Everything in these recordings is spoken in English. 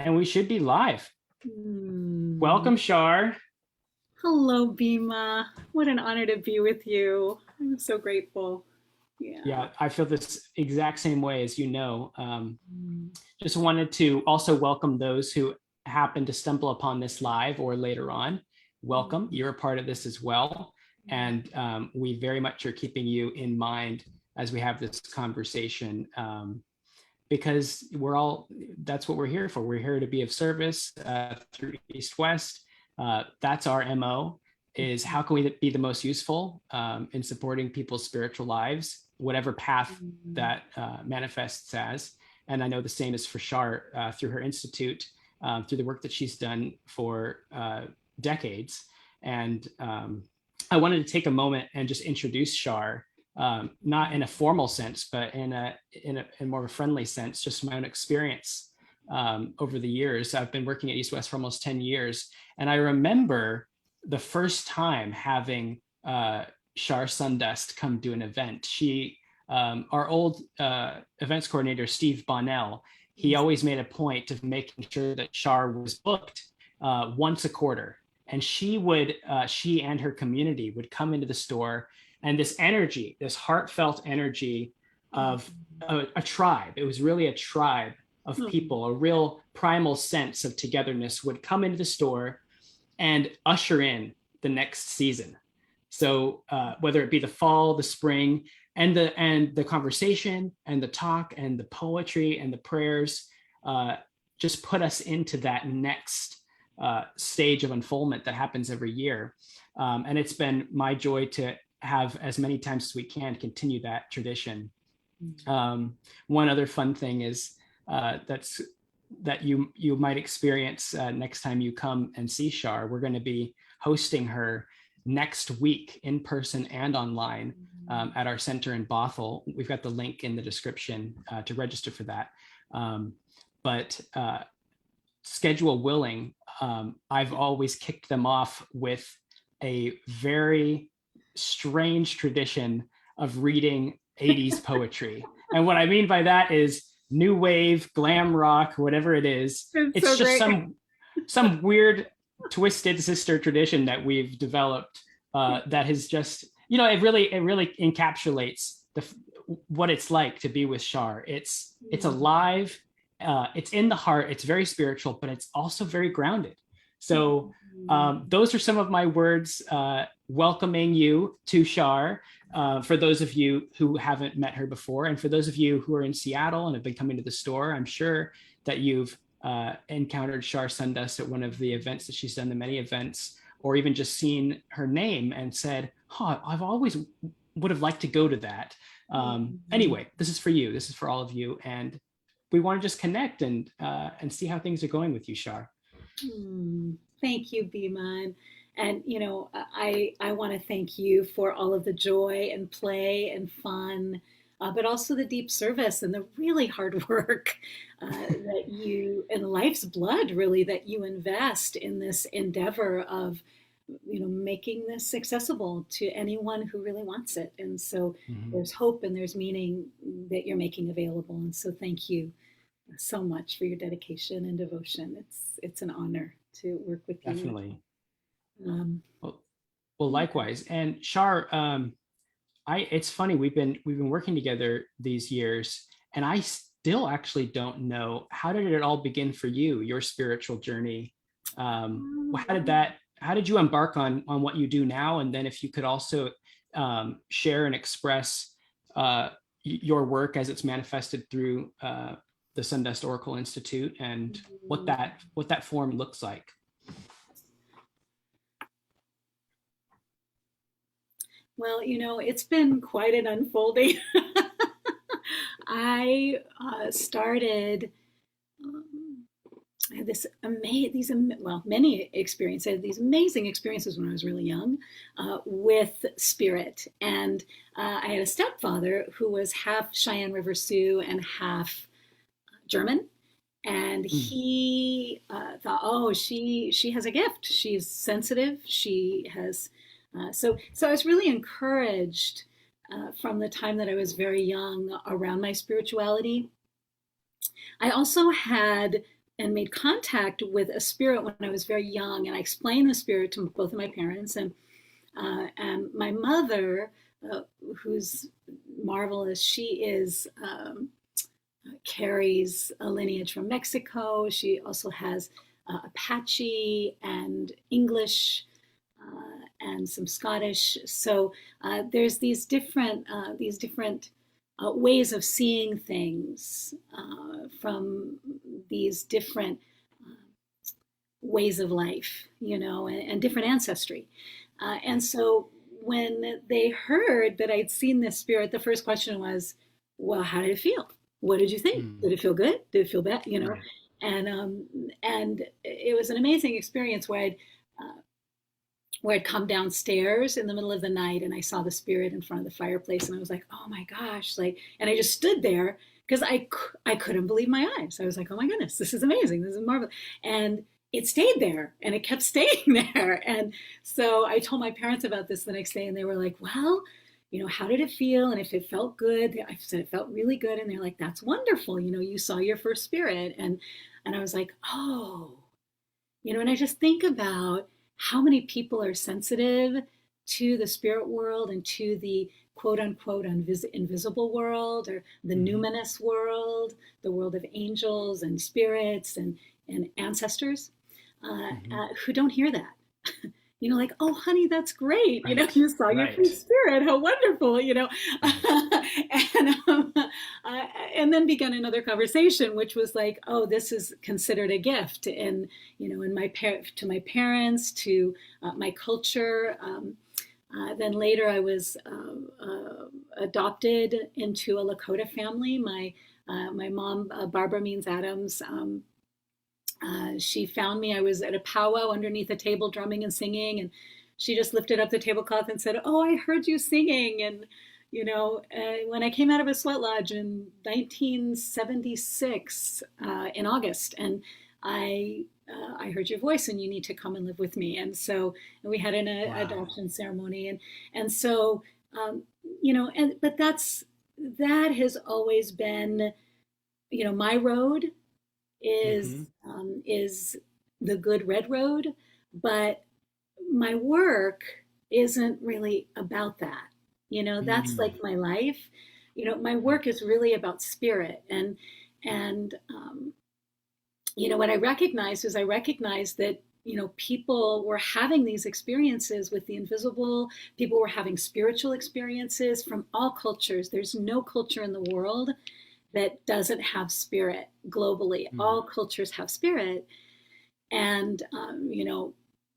And we should be live. Hmm. Welcome, Char. Hello, Bhima. What an honor to be with you. I'm so grateful. Yeah. Yeah, I feel this exact same way as you know. Mm. Just wanted to also welcome those who happen to stumble upon this live or later on. Welcome. You're a part of this as well. And we very much are keeping you in mind as we have this conversation because that's what we're here for. We're here to be of service through East West. That's our MO, is how can we be the most useful in supporting people's spiritual lives, whatever path that manifests as. And I know the same is for Char through her institute, through the work that she's done for decades. And I wanted to take a moment and just introduce Char, not in a formal sense, but in more of a friendly sense, just my own experience over the years. I've been working at East West for almost 10 years. And I remember the first time having Char Sundust come do an event. Our old events coordinator, Steve Bonnell, he always made a point of making sure that Char was booked once a quarter. And she and her community would come into the store, and this energy, this heartfelt energy of a tribe. It was really a tribe of people, a real primal sense of togetherness would come into the store and usher in the next season. So whether it be the fall, the spring, and the conversation and the talk and the poetry and the prayers just put us into that next stage of unfoldment that happens every year. And it's been my joy to have as many times as we can continue that tradition. One other fun thing is that you might experience next time you come and see Char. We're going to be hosting her next week in person and online at our center in Bothell. We've got the link in the description to register for that. But schedule willing, I've always kicked them off with a very strange tradition of reading 80s poetry. And what I mean by that is new wave, glam rock, whatever it is. It's so just great. some weird twisted sister tradition that we've developed that has just, it really encapsulates what it's like to be with Char. It's alive, it's in the heart, it's very spiritual, but it's also very grounded. So those are some of my words welcoming you to Char. For those of you who haven't met her before, and for those of you who are in Seattle and have been coming to the store, I'm sure that you've encountered Char Sundust at one of the events that she's done, the many events, or even just seen her name and said, I've always would have liked to go to that. Anyway, this is for you. This is for all of you. And we want to just connect and see how things are going with you, Char. Thank you, Bhima. And I want to thank you for all of the joy and play and fun, but also the deep service and the really hard work that you, and life's blood really, that you invest in this endeavor of making this accessible to anyone who really wants it. And so there's hope and there's meaning that you're making available. And so thank you so much for your dedication and devotion. It's an honor to work with you. Definitely. Well, likewise. And Char, it's funny, we've been working together these years, and I still actually don't know, how did it all begin for you, your spiritual journey? How did you embark on what you do now? And then if you could also share and express your work as it's manifested through the Sundust Oracle Institute, and what that form looks like. Well, it's been quite an unfolding. I started. I had many experiences. I had these amazing experiences when I was really young with spirit. And I had a stepfather who was half Cheyenne River Sioux and half German. And he thought, oh, she has a gift. She's sensitive. She has, so I was really encouraged from the time that I was very young around my spirituality. I also had and made contact with a spirit when I was very young, and I explained the spirit to both of my parents, and my mother, uh, who's marvelous, she is carries a lineage from Mexico. She also has Apache and English and some Scottish. So there's these different ways of seeing things from these different ways of life, and different ancestry. And so when they heard that I'd seen this spirit, the first question was, "Well, how did it feel? What did you think? Mm. Did it feel good? Did it feel bad?" Right. And it was an amazing experience where I'd come downstairs in the middle of the night and I saw the spirit in front of the fireplace and I was like, "Oh my gosh!" And I just stood there because I couldn't believe my eyes. I was like, "Oh my goodness, this is amazing! This is marvelous!" And it stayed there and it kept staying there. And so I told my parents about this the next day and they were like, "Well, how did it feel? And if it felt good," I said it felt really good. And they're like, "That's wonderful. You saw your first spirit." And I was like, "Oh," and I just think about how many people are sensitive to the spirit world and to the quote unquote invisible world, or the Mm-hmm. numinous world, the world of angels and spirits and ancestors, Mm-hmm. who don't hear that. Like, "Oh, honey, that's great. Right. You saw your Right. free spirit. How wonderful, Right. and then began another conversation, which was like, "Oh, this is considered a gift." And, to my parents, to my culture. Then later I was adopted into a Lakota family. My mom, Barbara Means Adams, she found me. I was at a powwow underneath a table drumming and singing, and she just lifted up the tablecloth and said, "Oh, I heard you singing." And when I came out of a sweat lodge in 1976 in August, and I heard your voice, and you need to come and live with me. And so we had an Wow. adoption ceremony, and so but that has always been my road Mm-hmm. is the good red road, but my work isn't really about that. That's Mm. like my life. My work is really about spirit, and what I recognized that people were having these experiences with the invisible. People were having spiritual experiences from all cultures. There's no culture in the world that doesn't have spirit globally. Mm. All cultures have spirit. And,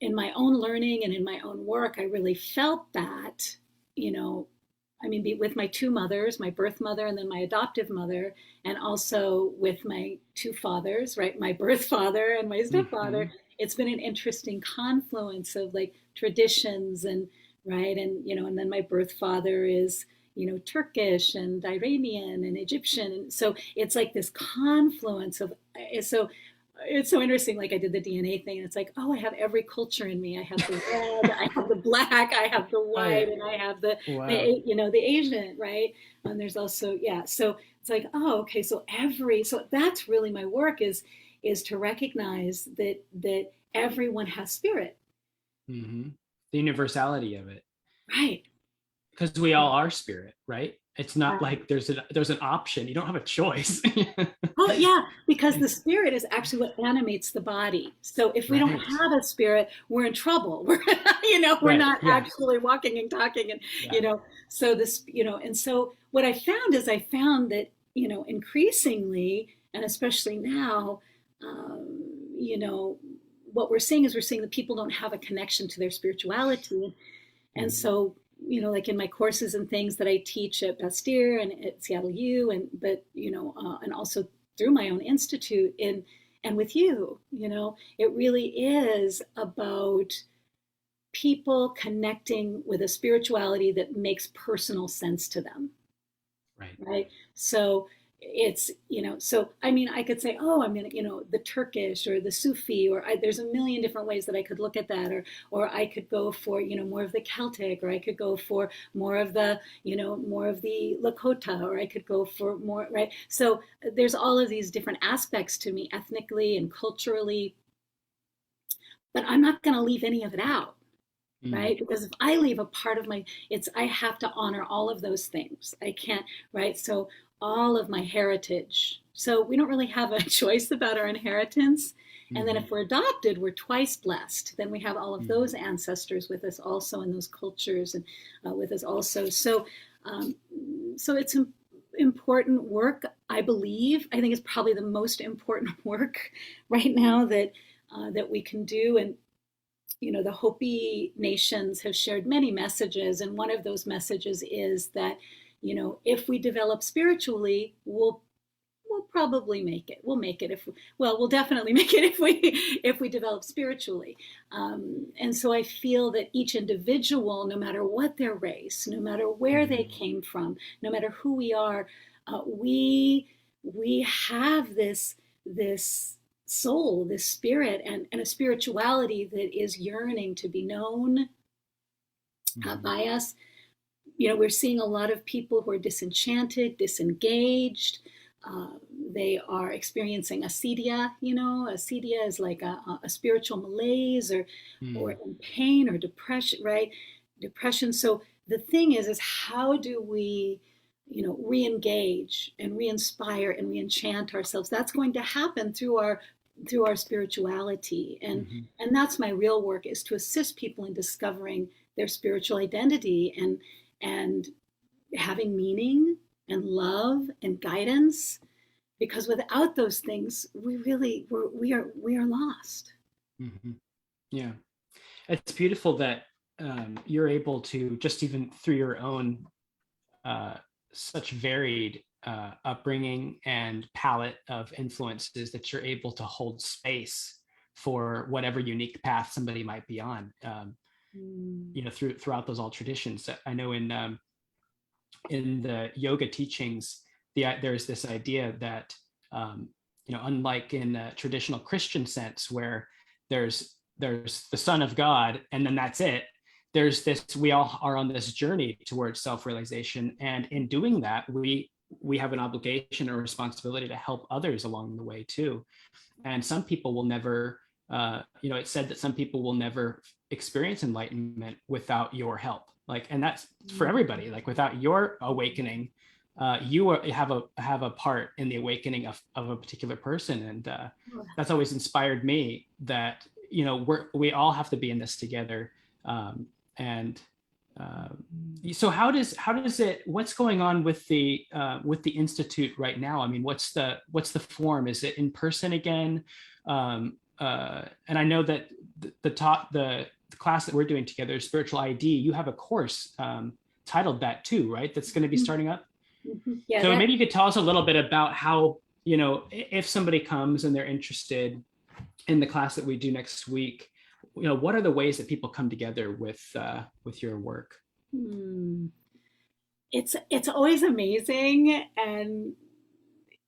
in my own learning and in my own work, I really felt that, you know, with my two mothers, my birth mother and then my adoptive mother, and also with my two fathers, right? My birth father and my Mm-hmm. stepfather. It's been an interesting confluence of like traditions and, right. And then my birth father is, Turkish and Iranian and Egyptian. And so it's like this confluence of, so it's so interesting. Like I did the DNA thing, and it's like, oh, I have every culture in me. I have the red, I have the black, I have the white, Right. and I have Wow. the Asian, right? And there's also, yeah. So it's like, oh, okay. So that's really my work is to recognize that everyone has spirit, Mm-hmm. The universality of it, right? because we all are spirit, right? It's not Right. like there's an option. You don't have a choice. Oh, yeah, because the spirit is actually what animates the body. So if we don't Right. have a spirit, we're in trouble. We're Right. not Yeah. actually walking and talking, and Yeah. so and so what I found that increasingly, and especially now, you know, what we're seeing that people don't have a connection to their spirituality, and Mhm. so, like in my courses and things that I teach at Bastyr and at Seattle U, and also through my own institute and with you, it really is about people connecting with a spirituality that makes personal sense to them, Right. right? So, it's, so I mean, I could say, oh, I'm gonna, the Turkish or the Sufi, or there's a million different ways that I could look at that, or I could go for, more of the Celtic, or I could go for more of the, more of the Lakota, or I could go for more, right? So there's all of these different aspects to me, ethnically and culturally, but I'm not going to leave any of it out, Mm, right? Because if I leave a part of my, I have to honor all of those things. I can't, right? So all of my heritage. So we don't really have a choice about our inheritance. And then mhm, if we're adopted, we're twice blessed. Then we have all of mhm, those ancestors with us also, in those cultures, and with us also. So, um, so it's important work. I believe. I think it's probably the most important work right now that we can do. And the Hopi nations have shared many messages, and one of those messages is that, if we develop spiritually, we'll probably make it. We'll make it we'll definitely make it if we develop spiritually. And so I feel that each individual, no matter what their race, no matter where they mhm, came from, no matter who we are, we have this soul, this spirit, and a spirituality that is yearning to be known mhm, by us. We're seeing a lot of people who are disenchanted, disengaged. Uh, they are experiencing acedia. Acedia is like a spiritual malaise, or mm, in pain or depression, right? Depression. So the thing is how do we, re-engage and re-inspire and re-enchant ourselves? That's going to happen through our spirituality, mhm. and that's my real work, is to assist people in discovering their spiritual identity, and having meaning and love and guidance, because without those things we are lost. Mhm. Yeah, it's beautiful that you're able to, just even through your own uh, such varied upbringing and palette of influences, that you're able to hold space for whatever unique path somebody might be on. Mm. Throughout those all traditions. I know in the yoga teachings, there's this idea that um, unlike in a traditional Christian sense, where there's the Son of God, and then that's it. There's this. We all are on this journey towards self-realization, and in doing that, we have an obligation or responsibility to help others along the way too. And some people will never. It's said that some people will never experience enlightenment without your help, and that's for everybody. Like, without your awakening, have a part in the awakening of a particular person. And that's always inspired me, that we all have to be in this together. And uh, so how does it what's going on with the institute right now? I mean, what's the form? Is it in person again? And I know that the class that we're doing together, Spiritual ID, you have a course titled that too, right? That's going to be starting up. Yeah, So that. maybe you could tell us a little bit about how, if somebody comes and they're interested in the class that we do next week, what are the ways that people come together with your work? Hmm, it's always amazing, and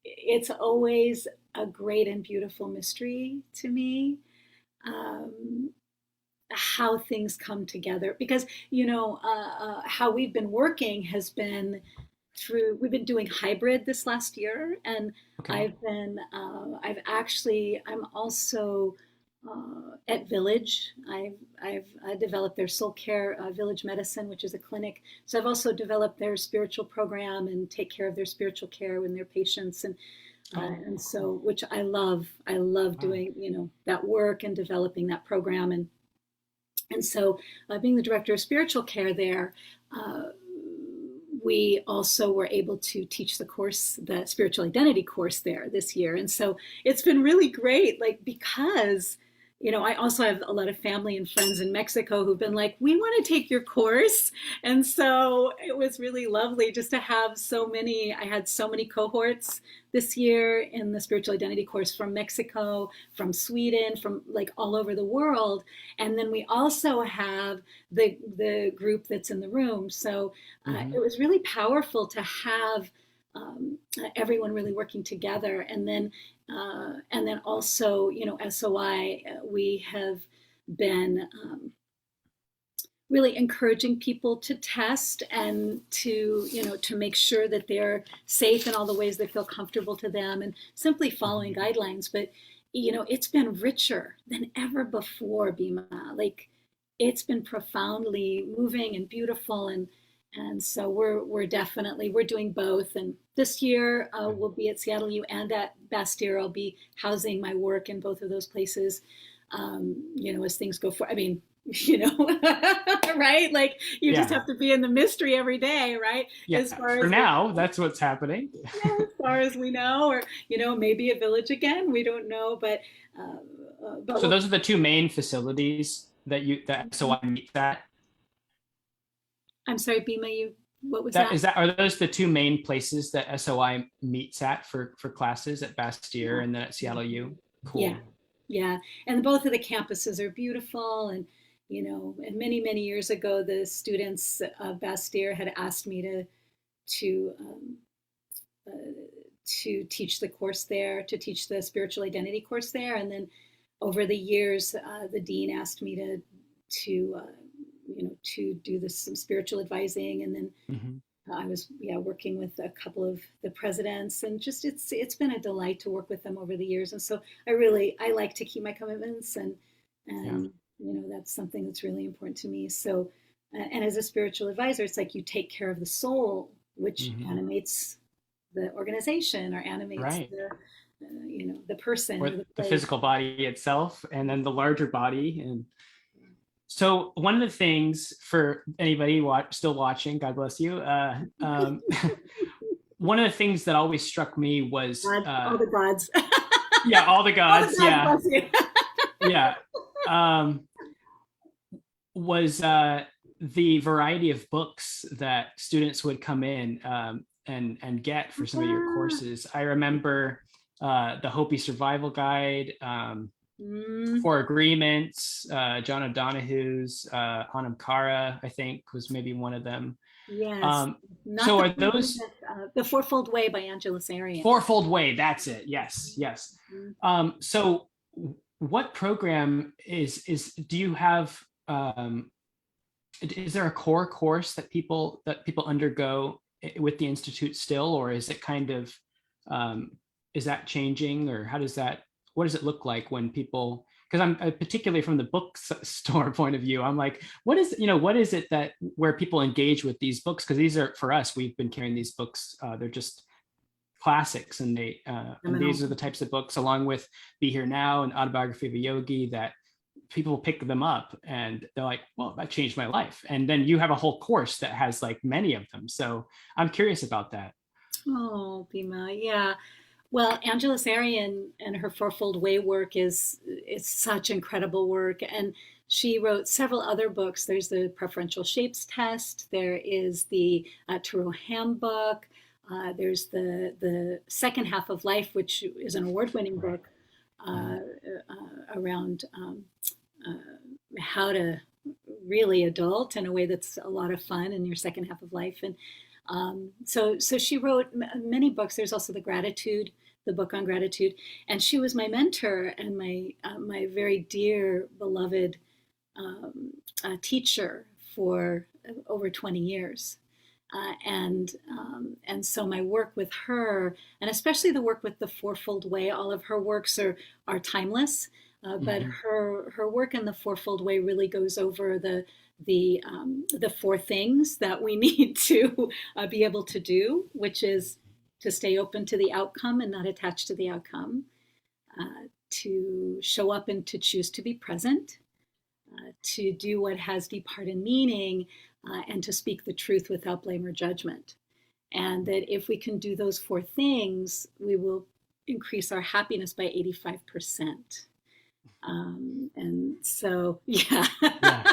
it's always a great and beautiful mystery to me, um, how things come together, because how we've been working has been we've been doing hybrid this last year, and Okay. I'm also at Village. I've developed their soul care, Village Medicine, which is a clinic. So I've also developed their spiritual program and take care of their spiritual care with their patients, Oh, and so, cool. which I love. I love Wow. doing that work and developing that program, and so, being the director of spiritual care there, uh, we also were able to teach the course, the spiritual identity course there this year. And so it's been really great, like, because, I also have a lot of family and friends in Mexico who've been like, we want to take your course. And so it was really lovely just to have I had so many cohorts this year in the spiritual identity course from Mexico, from Sweden, from like all over the world. And then we also have the group that's in the room. So it Hmm. was really powerful to have everyone really working together. And then also, SOI, we have been really encouraging people to test and to make sure that they're safe in all the ways they feel comfortable to them, and simply following guidelines. But it's been richer than ever before, Bhima. Like, it's been profoundly moving and beautiful, and so we're definitely we're doing both. And this year we'll be at Seattle U and at Bastyr. I'll be housing my work in both of those places. As things go forward. I mean, right? Like, you just Yeah. have to be in the mystery every day, right? Yeah. As far For as now, that's what's happening. as far as we know, or maybe a village again. We don't know, but So we'll. those are the two main facilities that SOI meets at. I'm sorry, Bhima. What was That that? is that Are those the two main places that SOI meets at for classes, at Bastyr and then at Seattle U? Yeah, Cool. yeah. And both of the campuses are beautiful. And many years ago, the students of Bastyr had asked me to to teach the course there, to teach the spiritual identity course there. And then over the years, the dean asked me to do some spiritual advising. And then Mhm. I was, working with a couple of the presidents, and just it's been a delight to work with them over the years. And so I like to keep my commitments, Yeah. and that's something that's really important to me. So, and as a spiritual advisor, it's like you take care of the soul, which Mhm. animates the organization, or animates Right. the person Or or the the place. physical body itself, and then the larger body. And so one of the things, for anybody still watching, God bless you. One of the things that always struck me was, God, all the gods, yeah, all the all the gods, gods yeah, bless you. yeah, um, was the variety of books that students would come in, and get for some of your courses. I remember the Hopi Survival Guide, Mm, Four Agreements, John O'Donoghue's, Anam Cara, I think, was maybe one of them. yes, Um, not so the are Four those Agreements, the Fourfold Way by Angela Sarian. Fourfold Way? That's it. Yes, yes. Mhm. So what program do you have? Is there a core course that people undergo with the institute still, or is it kind of, um, is that changing, or what does it look like when people? Because I'm particularly from the bookstore point of view, I'm like, what is it that where people engage with these books? Because these are, for us, we've been carrying these books. They're just classics, and Criminal. these are the types of books, along with Be Here Now and Autobiography of a Yogi, that people pick them up and they're like, well, that changed my life. And then you have a whole course that has like many of them. So I'm curious about that. Oh, Bhima, yeah. Well, Angela Sarian and her Fourfold Way work is such incredible work, and she wrote several other books. There's the Preferential Shapes Test. There is the Tarot Handbook. There's the Second Half of Life, which is an award-winning Right. book Mhm. around how to really adult in a way that's a lot of fun in your second half of life. And so she wrote many books. There's also the book on gratitude, and she was my mentor and my very dear beloved teacher for over 20 years. And so my work with her, and especially the work with the Fourfold Way, all of her works are timeless. But Mhm. her work in the Fourfold Way really goes over the four things that we need to be able to do, which is to stay open to the outcome and not attached to the outcome, to show up and to choose to be present, to do what has deep heart and meaning, and to speak the truth without blame or judgment. And that if we can do those four things, we will increase our happiness by 85%. And so, yeah, Yeah.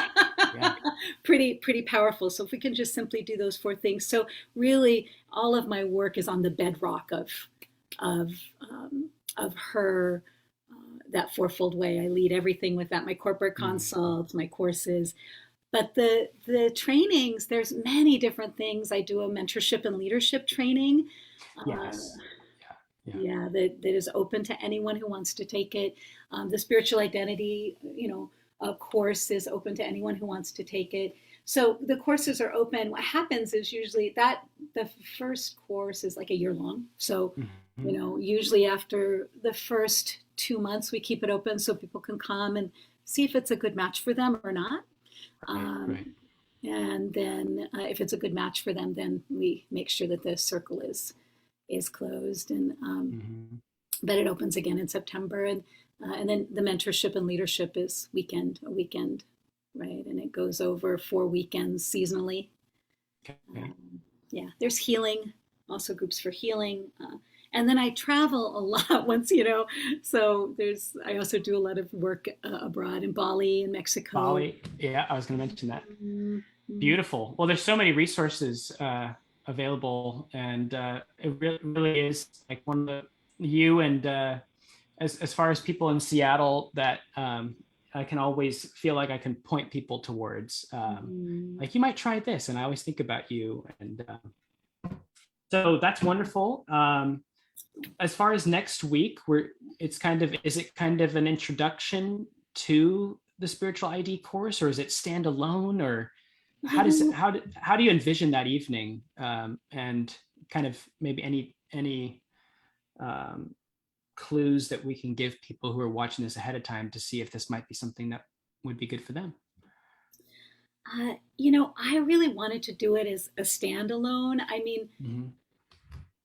Yeah. pretty powerful. So if we can just simply do those four things, so really, all of my work is on the bedrock of of her that Fourfold Way. I lead everything with that: my corporate consults, my courses, But the trainings, there's many different things. I do a mentorship and leadership training. Uh, Yes. Yeah. Yeah. yeah, that is open to anyone who wants to take it. The spiritual identity, course is open to anyone who wants to take it. So the courses are open. What happens is usually that the first course is like a year long. So, Hmm. usually after the first 2 months, we keep it open so people can come and see if it's a good match for them or not. Right. Um, Right. and then if it's a good match for them, then we make sure that the circle is closed. And Hmm. but it opens again in September, and then the mentorship and leadership is a weekend, right? And it goes over 4 weekends seasonally. Okay. Yeah, there's healing, also groups for healing. And then I travel a lot so I also do a lot of work abroad in Bali and Mexico. Bali. Yeah, I was going to mention that. Mm-hmm. Beautiful. Well, there's so many resources available, and it really is like one of you and as far as people in Seattle that I can always feel like I can point people towards. Like you might try this, and I always think about you, and so that's wonderful. As far as next week, is it kind of an introduction to the spiritual ID course, or is it standalone, or You know, how do you envision that evening, and kind of maybe any um, clues that we can give people who are watching this ahead of time to see if this might be something that would be good for them. I really wanted to do it as a standalone. I mean, Hmm.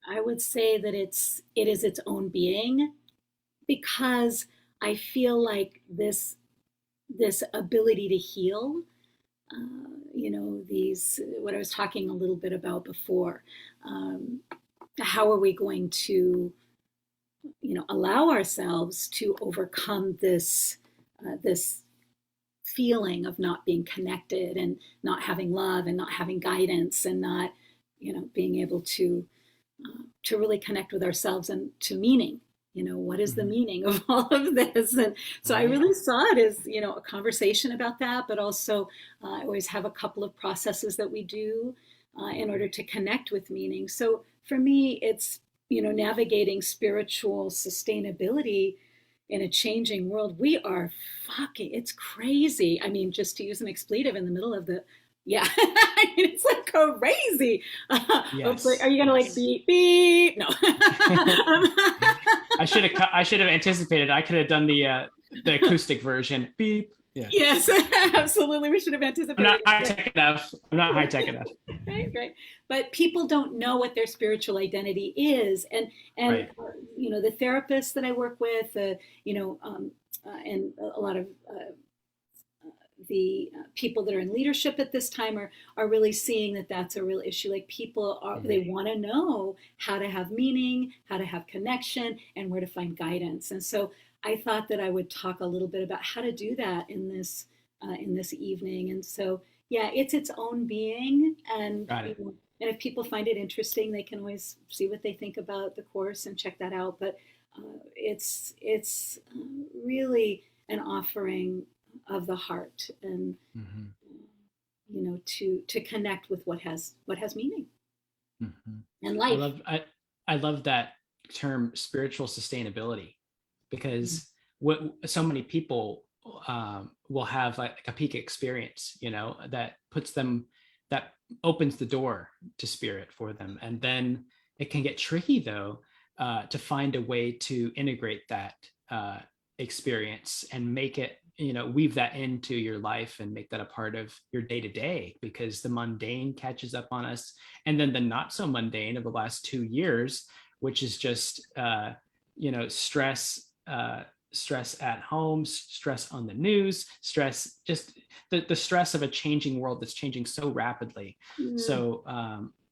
I would say that it is its own being because I feel like this ability to heal, these what I was talking a little bit about before. Um, how are we going to, allow ourselves to overcome this feeling of not being connected and not having love and not having guidance and not, being able to really connect with ourselves and to meaning. What is the Hmm. meaning of all of this? And so I Right. really saw it as, a conversation about that, but also I always have a couple of processes that we do in order to connect with meaning. So for me, it's, navigating spiritual sustainability in a changing world. We are fucking, it's crazy. I mean, just to use an expletive in the middle of the, yeah, I mean, it's like crazy. Hopefully, Yes. are you gonna like Yes. beep beep? No. I should have anticipated. I could have done the acoustic version. Beep. Yeah. Yes, absolutely. We should have I'm not anticipated high it. tech enough. I'm not high tech enough. Right, right. But people don't know what their spiritual identity is, and Right. the therapists that I work with, and a lot of the people that are in leadership at this time are really seeing that that's a real issue. Like people they Mhm. want to know how to have meaning, how to have connection, and where to find guidance. And so I thought that I would talk a little bit about how to do that in this evening. And so yeah, it's its own being, and Got it. and if people find it interesting, they can always see what they think about the course and check that out. But it's really an offering of the heart, and Hmm. to connect with what has meaning Hmm. and I life. love I, I love that term spiritual sustainability because what so many people will have like a peak experience, that puts them that opens the door to spirit for them, and then it can get tricky though to find a way to integrate that uh, experience and make it weave that into your life and make that a part of your day to day because the mundane catches up on us, and then the not so mundane of the last 2 years, which is just stress, stress at home, stress on the news, stress, just the stress of a changing world that's changing so rapidly. Mm, So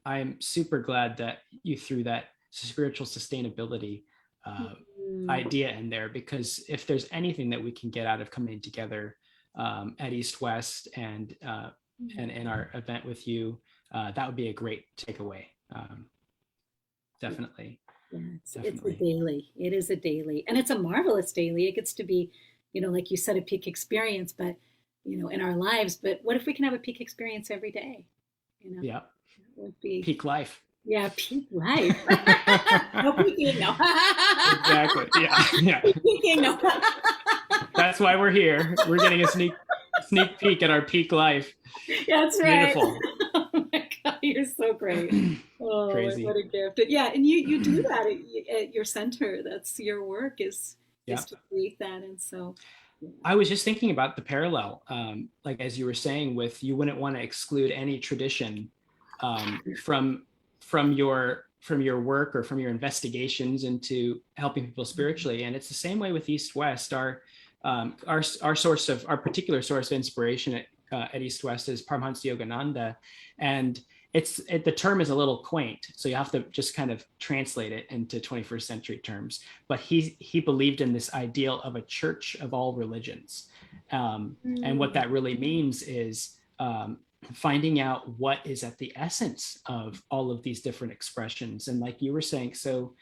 I'm super glad that you threw that spiritual sustainability uh, mm, idea in there, because if there's anything that we can get out of coming together at East West and in our event with you, that would be a great takeaway. Definitely, yeah, it's a definitely. daily. It is a daily, and it's a marvelous daily. It gets to be, like you said, a peak experience. But in our lives. But what if we can have a peak experience every day? Yeah. It would be, Peak life. yeah, peak life. No peaking, no. Exactly. Yeah. Yeah. Peaking, no. That's why we're here. We're getting a sneak peek at our peak life. That's right. Beautiful. Oh my God, you're so great. Oh, what Crazy. a gift. Yeah, and you do that at your center. That's your work is Yeah. to create that. And so, yeah. I was just thinking about the parallel, like as you were saying, with you wouldn't want to exclude any tradition from your work or from your investigations into helping people spiritually. And it's the same way with East West. Our particular source of inspiration at East West is Paramahansa Yogananda, and the term is a little quaint, so you have to just kind of translate it into 21st century terms. But he believed in this ideal of a church of all religions, and what that really means is finding out what is at the essence of all of these different expressions. And like you were saying so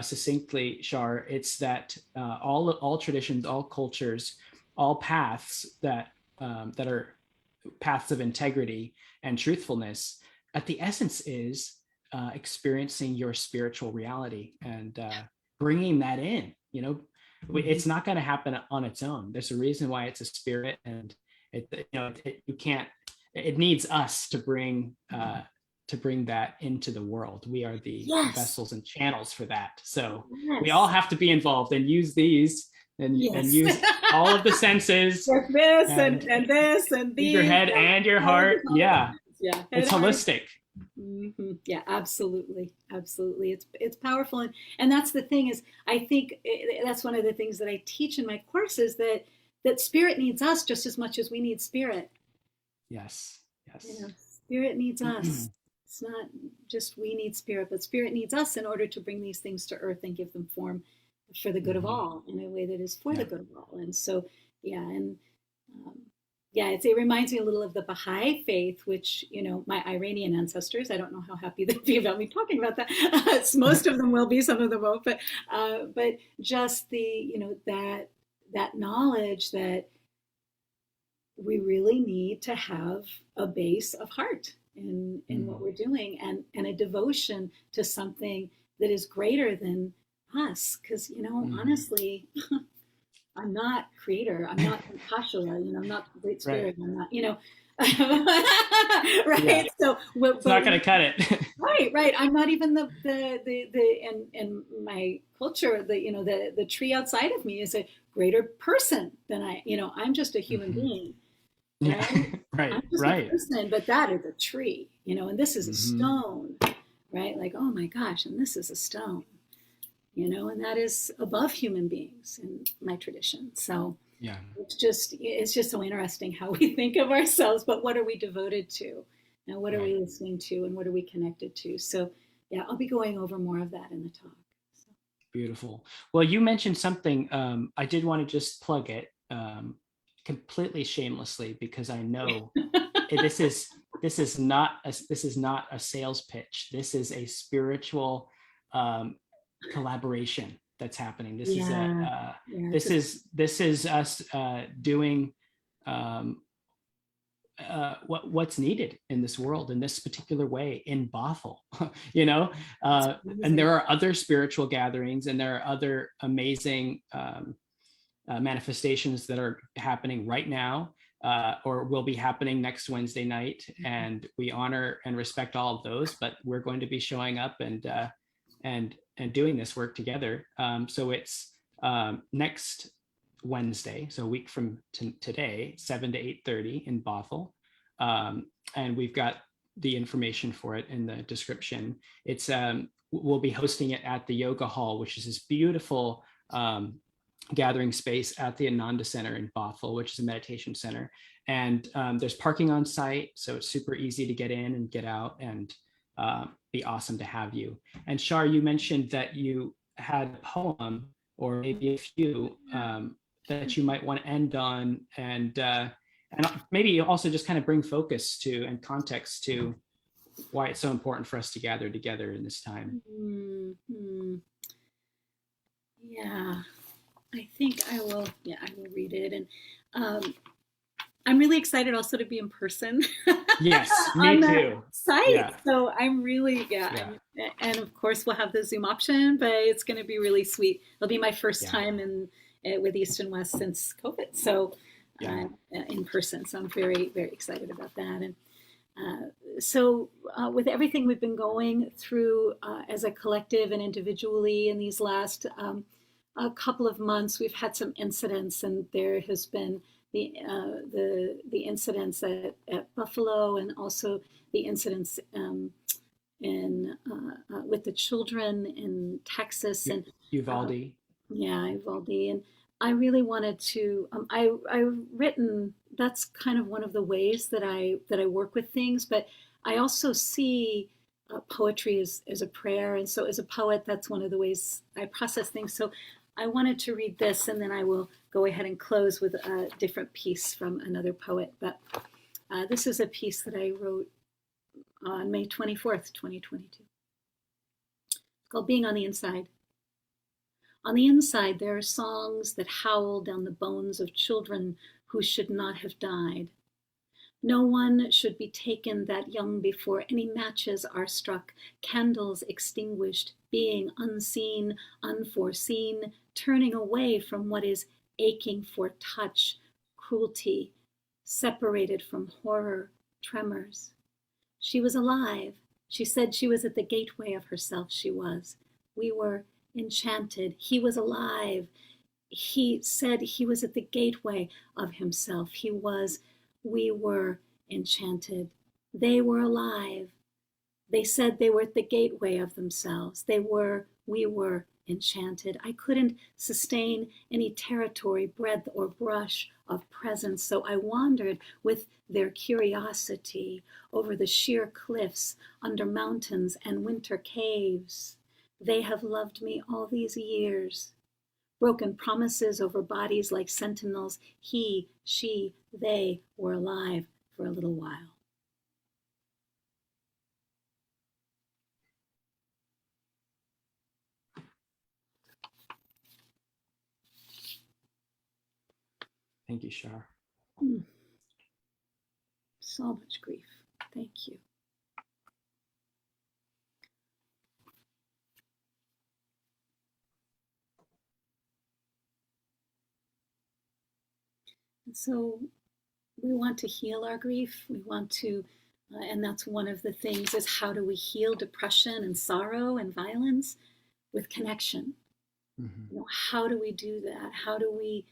succinctly, Char, it's that all traditions, all cultures, all paths that are paths of integrity and truthfulness, at the essence is experiencing your spiritual reality and bringing that in. It's not going to happen on its own. There's a reason why it's a spirit, and you can't. It needs us to bring that into the world. We are the Yes. vessels and channels for that. So Yes. we all have to be involved and use these and use all of the senses. With this and this and these. Your head and your heart. Yeah. Yeah. It's holistic. Mm-hmm. Yeah, absolutely. Absolutely. It's powerful. And that's the thing is, I think that's one of the things that I teach in my courses, that spirit needs us just as much as we need spirit. Yes. Spirit needs us. It's not just we need spirit, but spirit needs us in order to bring these things to earth and give them form for the good of all, in a way that is for the good of all. And so, it reminds me a little of the Baha'i faith, which, my Iranian ancestors, I don't know how happy they'd be about me talking about that. Most of them will be, some of them won't, but just that knowledge that we really need to have a base of heart in what we're doing, and a devotion to something that is greater than us. Because, honestly, I'm not creator. I'm not Kashala. I'm not the Great Spirit. Right. I'm not, right. Yeah. So it's not going to cut it. Right. I'm not even the in my culture. The tree outside of me is a greater person than I'm just a human being. Right. Right. I'm just a person, but that is a tree. And this is a stone. Right. Like, oh my gosh, and this is a stone. And that is above human beings in my tradition. So yeah, it's just so interesting how we think of ourselves, but what are we devoted to? And what are we listening to, and what are we connected to? So yeah, I'll be going over more of that in the talk. So. Beautiful. Well, you mentioned something. I did want to just plug it completely shamelessly, because I know this is not a sales pitch. This is a spiritual collaboration that's happening. This is us doing what's needed in this world in this particular way in Bothell. And there are other spiritual gatherings, and there are other amazing manifestations that are happening right now, or will be happening next Wednesday night, and we honor and respect all of those. But we're going to be showing up and doing this work together. So it's next Wednesday, so a week from today, 7 to 8:30 in Bothell. And we've got the information for it in the description. It's we'll be hosting it at the Yoga Hall, which is this beautiful gathering space at the Ananda Center in Bothell, which is a meditation center. And there's parking on site, so it's super easy to get in and get out, and be awesome to have you. And Char, you mentioned that you had a poem, or maybe a few, that you might want to end on, and maybe also just kind of bring focus to and context to why it's so important for us to gather together in this time. Mm-hmm. Yeah, I think I will. Yeah, I will read it. And I'm really excited also to be in person Yes, me on that too. site. Yeah, So I'm really, yeah. yeah, And of course, we'll have the Zoom option, but it's going to be really sweet. It'll be my first yeah, time with East and West since COVID. So yeah. in person. So I'm very, very excited about that. And with everything we've been going through as a collective and individually in these last a couple of months, we've had some incidents, and there has been the incidents at Buffalo, and also the incidents in with the children in Texas, and uh, Uvalde. yeah, Uvalde. And I really wanted to. I've written. That's kind of one of the ways that I work with things, but I also see poetry as a prayer, and so as a poet, that's one of the ways I process things. So I wanted to read this, and then I will go ahead and close with a different piece from another poet. But this is a piece that I wrote on May 24th, 2022. It's called "Being on the Inside." On the inside, there are songs that howl down the bones of children who should not have died. No one should be taken that young before any matches are struck, candles extinguished, being unseen, unforeseen, turning away from what is aching for touch, cruelty, separated from horror, tremors. She was alive. She said she was at the gateway of herself. She was. We were enchanted. He was alive. He said he was at the gateway of himself. He was. We were enchanted. They were alive. They said they were at the gateway of themselves. We were enchanted. I couldn't sustain any territory, breadth, or brush of presence, so I wandered with their curiosity over the sheer cliffs, under mountains and winter caves. They have loved me all these years. Broken promises over bodies like sentinels. He, she, they were alive for a little while. Thank you, Char. So much grief. Thank you. And so we want to heal our grief. We want to, and that's one of the things is how do we heal depression and sorrow and violence with connection? Mm-hmm. You know, how do we do that? How do we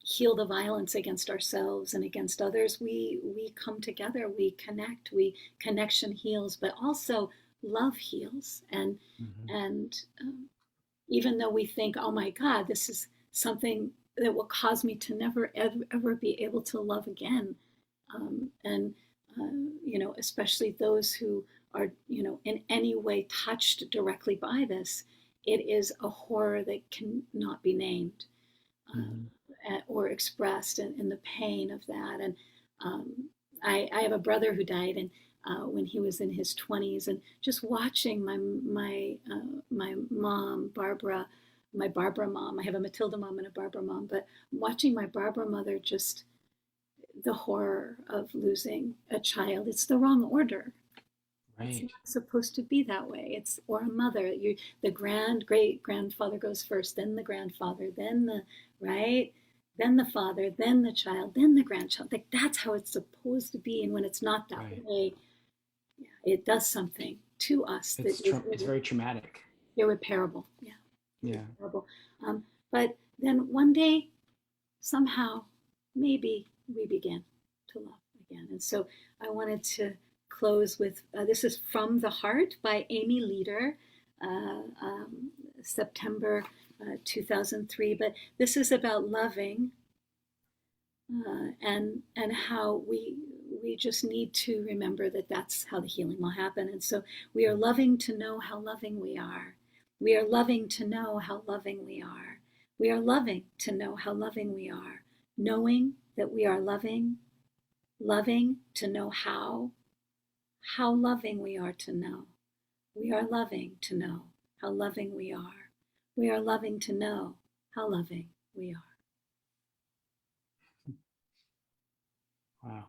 heal the violence against ourselves and against others? We come together, we connect, we connection heals, but also love heals. And even though we think, oh my God, this is something that will cause me to never ever be able to love again, and you know, especially those who are, you know, in any way touched directly by this, it is a horror that cannot be named. Mm-hmm. Or expressed in the pain of that. And I have a brother who died, and when he was in his 20s, and just watching my mom Barbara, my Barbara mom. I have a Matilda mom and a Barbara mom, but watching my Barbara mother, just the horror of losing a child. It's the wrong order. It's Right. not supposed to be that way. It's or a mother. The great grandfather goes first, then the grandfather, then the right, then the father, then the child, then the grandchild. Like that's how it's supposed to be. And when it's not that Right. way, yeah, it does something to us that is It's very traumatic. irreparable. Yeah, Yeah. irreparable. But then one day, somehow, maybe we begin to love again. And so I wanted to close with this is From the Heart by Amy Leader, uh, um, September 2003. But this is about loving and how we just need to remember that that's how the healing will happen. And so we are loving to know how loving we are. We are loving to know how loving we are. We are loving to know how loving we are. Knowing that we are loving, loving to know how loving we are to know. We are loving to know how loving we are. We are loving to know how loving we are. Wow.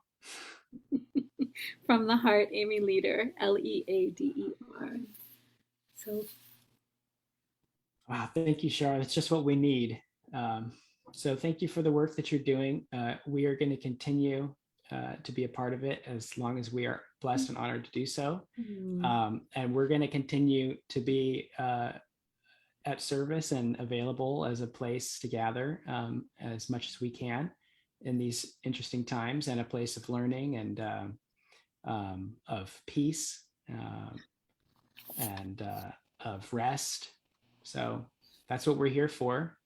From the heart, Amy Leader, Leader. So Wow. Thank you, Char. That's just what we need. Um, so thank you for the work that you're doing. We are going to continue to be a part of it as long as we are blessed and honored to do so. And we're going to continue to be at service and available as a place to gather as much as we can in these interesting times, and a place of learning and of peace and of rest. So that's what we're here for.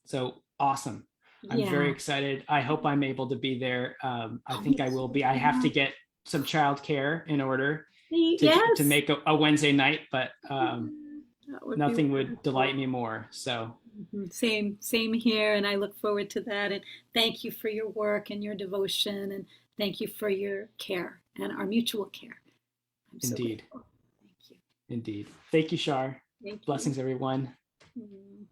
So awesome. I'm very yeah. excited. I hope I'm able to be there. I Oh, think me I will too. be. I have Yeah. to get some childcare in order to Yes. make a Wednesday night, but That would be nothing would delight wonderful. me more. So Same here, and I look forward to that. And thank you for your work and your devotion, and thank you for your care and our mutual care. I'm so indeed, grateful. Thank you. indeed. Thank you, Shar. Thank you. Blessings, everyone. Mm.